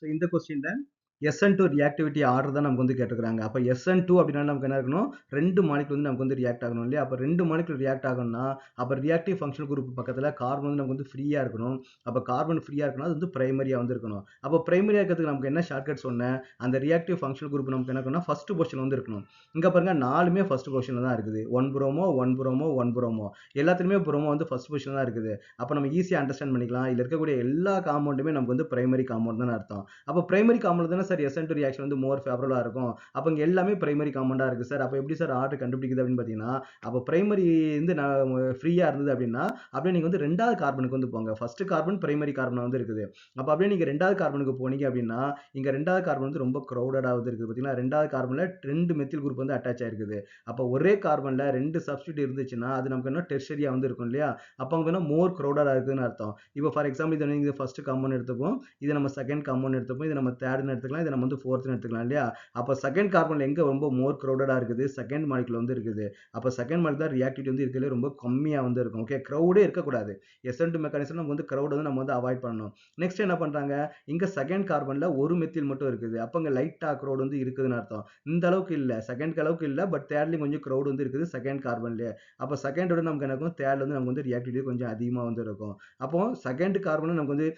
So இந்த கொஸ்டின்ல SN2 reactivity order தான் நமக்கு வந்து கேட்டிருக்காங்க. அப்ப SN2 அப்படின்னா நமக்கு என்ன இருக்கணும்? 2 மாலிக்யூல் வந்து நமக்கு வந்து ரியாக்ட் ஆகணும் இல்லையா? அப்ப 2 மாலிக்யூல் ரியாக்ட் ஆகணும்னா, அப்ப ரியாக்டிவ் ஃபங்ஷனல் குரூப் பக்கத்துல கார்பன் வந்து நமக்கு வந்து ஃப்ரீயா இருக்கணும். அப்ப கார்பன் ஃப்ரீயா இருக்கணும். அது வந்து பிரைமரியா வந்து இருக்கணும். அப்ப பிரைமரியா இருக்கிறதுக்கு நமக்கு என்ன ஷார்ட்கட் சொன்னேன்? அந்த ரியாக்டிவ் ஃபங்ஷனல் குரூப் நமக்கு என்ன இருக்கணும்னா, ஃபர்ஸ்ட் பொசிஷன் வந்து இருக்கணும். இங்க பாருங்க 4மே ஃபர்ஸ்ட் பொசிஷன்ல தான் இருக்குது. 1 புரோமோ, 1 புரோமோ, 1 புரோமோ. எல்லாத்துலயுமே புரோமோ வந்து ஃபர்ஸ்ட் பொசிஷன்ல தான் இருக்குது. அப்ப நம்ம ஈஸியா அண்டர்ஸ்டாண்ட் பண்ணிக்கலாம். இதுல இருக்கக்கூடிய எல்லா காம்பவுண்டுமே நமக்கு வந்து பிரைமரி காம்பவுண்ட் தான் அர்த்தம். அப்ப பிரைமரி காம்பவுண்ட் தானே சார் SN2 ரியாக்ஷன் வந்து மோர் ஃபேவரபிளா இருக்கும். அப்ப இங்க எல்லாமே பிரைமரி காம்பவுண்டா இருக்கு சார். அப்ப எப்படி சார் ஆர்டர் கண்டுபிடிக்குது அப்படின்னு பாத்தீங்கன்னா, அப்ப பிரைமரி வந்து ஃப்ரீயா இருந்தது அப்படின்னா, அப்படியே நீங்க வந்து 2வது கார்பனுக்கு வந்து போங்க. ஃபர்ஸ்ட் கார்பன் பிரைமரி கார்பனா வந்து இருக்குது. அப்ப அப்படியே நீங்க 2வது கார்பனுக்கு போனீங்க அப்படின்னா, இங்க 2வது கார்பன் வந்து ரொம்ப கிரவுடடா வந்து இருக்குது. பாத்தீங்களா? 2வது கார்பன்ல 2 மெத்தில் குரூப் வந்து அட்டாச் ஆயிருக்குது. அப்ப ஒரே கார்பன்ல 2 சப்ஸ்டிட்யூட் இருந்துச்சுன்னா, அது நமக்கு என்ன டெர்ஷரியா வந்து இருக்கும் இல்லையா? அப்ப அங்க என்ன மோர் கிரவுடடா இருக்குன்னு அர்த்தம். இப்போ ஃபார் எக்ஸாம்பிள் இத நீங்க ஃபர்ஸ்ட் காம்பவுண்ட் எடுத்துப்போம். இத நம்ம செகண்ட் காம்பவுண்ட் எடுத்துப்போம். இத நம்ம தேர்ட்ன்னு எடுத்துக்கலாம். இத நம்ம வந்து ஃபோர்த்ன்னு எடுத்துக்கலாம் இல்லையா? அப்ப செகண்ட் கார்பன்ல எங்க ரொம்ப மோர் கிரவுடடா இருக்குது? செகண்ட் மாலிக்யூல் வந்து இருக்குது. அப்ப செகண்ட் மாலிக்யூல் தான் ரியாக்டிவிட்டி வந்து இருக்கிறதுலே ரொம்ப கம்மியா வந்து இருக்கும். ஓகே. கிரவுடே இருக்கக்கூடாது. SN2 மெக்கானிசம் நம்ம வந்து கிரவுட் வந்து நம்ம வந்து அவாய்ட் பண்ணணும். நெக்ஸ்ட் என்ன பண்றாங்க? இங்க செகண்ட் கார்பன்ல ஒரு மெத்தில் மட்டும் இருக்குது. அப்ப அங்க லைட்டா கிரவுட் வந்து இருக்குதுன்னு அர்த்தம். இந்த அளவுக்கு இல்ல. செகண்ட் அளவுக்கு இல்ல. பட் தேர்ட்லயும் கொஞ்சம் கிரவுட் வந்து இருக்குது செகண்ட் கார்பன்லயே. அப்ப செகண்டோட நமக்கு என்ன இருக்கும்? தேர்ட்ல வந்து நமக்கு வந்து ரியாக்டிவிட்டி கொஞ்சம் அதிகமா வந்து இருக்கும். அப்போ செகண்ட் கார்பன்ல நமக்கு வந்து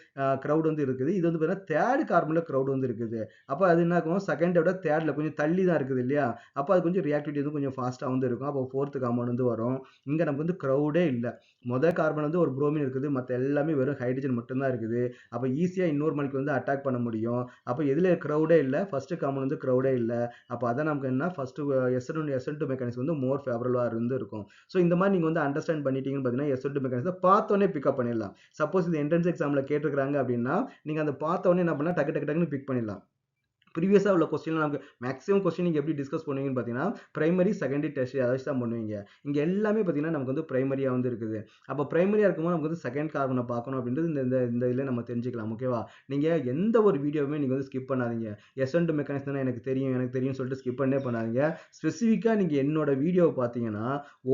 கிரவுட் வந்து இருக்குது. இது வந்து பார்த்தீங்கன்னா தேர்ட் கார்பன்ல கிரவுட் வந்து இருக்குது. அப்ப அது என்ன ஆகும்? செகண்ட விட தேர்ட்ல கொஞ்சம் தள்ளி தான் இருக்குது இல்லையா? அப்ப அது கொஞ்சம் ரியாக்டிவிட்டி வந்து கொஞ்சம் ஃபாஸ்ட்டா வந்து இருக்கும். அப்போ ஃபோர்த் காம்பவுண்ட் வந்து வரும். இங்க நமக்கு வந்து கிரவுடே இல்ல. கார்பன் வந்து ஒரு புரோமின் இருக்குது. மத்த எல்லாமே வெறும் ஹைட்ரஜன் மட்டும் தான் இருக்குது. அப்ப ஈஸியா இன்னொரு மாலிக்யூல் வந்து அட்டாக் பண்ண முடியும். அப்ப எதுல கிரவுடே இல்ல. ஃபர்ஸ்ட் காம்பவுண்ட் வந்து கிரவுடே இல்ல. அப்ப அதான் நமக்கு என்ன ஃபர்ஸ்ட் SN2 மெக்கானிசம் வந்து மோர் ஃபேவரபிளா இருந்து இருக்கும். சோ இந்த மாதிரி நீங்க வந்து அண்டர்ஸ்டாண்ட் பண்ணிட்டீங்கன்னு பாத்தீங்கன்னா SN2 மெக்கானிசம் பார்த்தோனே பிக்கப் பண்ணிடலாம். சப்போஸ் இது என்ட்ரன்ஸ் எக்ஸாம்ல கேட்டிருக்காங்க அப்படின்னா, நீங்க அந்த பார்த்த உடனே என்ன பண்ணலாம்? டக்கு டக்கு டக்குன்னு பிக் பண்ணிடலாம். ப்ரீவியஸா உள்ள கொஸ்டின்ல நமக்கு மேக்ஸிமம் கொஸ்டின் நீங்க எப்படி டிஸ்கஸ் பண்ணுவீங்கன்னு பார்த்தீங்கன்னா, பிரைமரி, செகண்டரி, டெர்ஷியரி அத வச்சு தான் பண்ணுவீங்க. இங்க எல்லாமே பார்த்தீங்கன்னா, நமக்கு வந்து பிரைமரியா வந்து இருக்குது. அப்ப பிரைமரியா இருக்கும்போது நமக்கு வந்து செகண்ட் கார்பன பார்க்கணும் அப்படின்றது இந்த இந்த இந்த இதுல நம்ம தெரிஞ்சுக்கலாம். ஓகேவா? நீங்க எந்த ஒரு வீடியோவுமே நீங்க வந்து ஸ்கிப் பண்ணாதீங்க. SN2 மெக்கானிசம் தானே எனக்கு தெரியும், எனக்கு தெரியும்னு சொல்லிட்டு ஸ்கிப் பண்ணவே பண்ணாதீங்க. ஸ்பெசிஃபிக்கா நீங்க என்னோட வீடியோவ பார்த்தீங்கன்னா,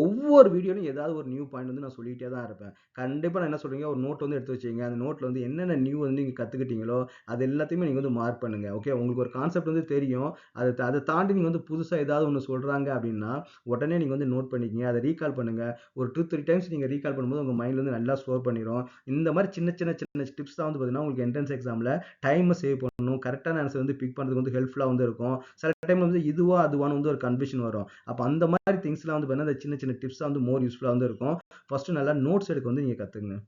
ஒவ்வொரு வீடியோலயும் ஏதாவது ஒரு நியூ பாயிண்ட் வந்து நான் சொல்லிட்டே தான் இருப்பேன். கண்டிப்பா நான் என்ன சொல்றீங்க, ஒரு நோட் வந்து எடுத்து வச்சுக்கங்க. அந்த நோட்ல வந்து என்னென்ன நியூ வந்து நீங்க கத்துக்கிட்டீங்களோ, அது எல்லாத்தையுமே நீங்க வந்து மார்க் பண்ணுங்க. ஓகே. உங்களுக்கு ஒரு கான்செப்ட் வந்து தெரியும். அத தாண்டி நீங்க வந்து புதுசா ஏதாவது ஒண்ணு சொல்றாங்க அப்படின்னா, உடனே நீங்க வந்து நோட் பண்ணிக்கங்க. அத ரீகால் பண்ணுங்க. ஒரு 2, 3 டைம்ஸ் நீங்க ரீகால் பண்ணும்போது உங்க மைண்ட்ல வந்து நல்லா ஸ்டோர் பண்ணிரும். இந்த மாரி சின்ன டிப்ஸ் தான் வந்து பார்த்தீங்கன்னா, உங்களுக்கு என்ட்ரன்ஸ் எக்ஸாம்ல டைம சேவ் பண்ணணும். கரெக்ட்டான ஆன்சர் வந்து பிக் பண்றதுக்கு வந்து ஹெல்ப்ஃபுல்லா வந்து இருக்கும். சில டைம்ல வந்து இதுவா, அதுவான்னு வந்து ஒரு கன்ஃப்யூஷன் வரும். அப்ப அந்த மாரி திங்ஸ்லாம் வந்து பார்த்தீங்கன்னா, இந்த சின்ன டிப்ஸா வந்து மோர் யூஸ்ஃபுல்லா வந்து இருக்கும். ஃபர்ஸ்ட் நல்லா நோட்ஸ் எடுக்க வந்து நீங்க கத்துக்கங்க.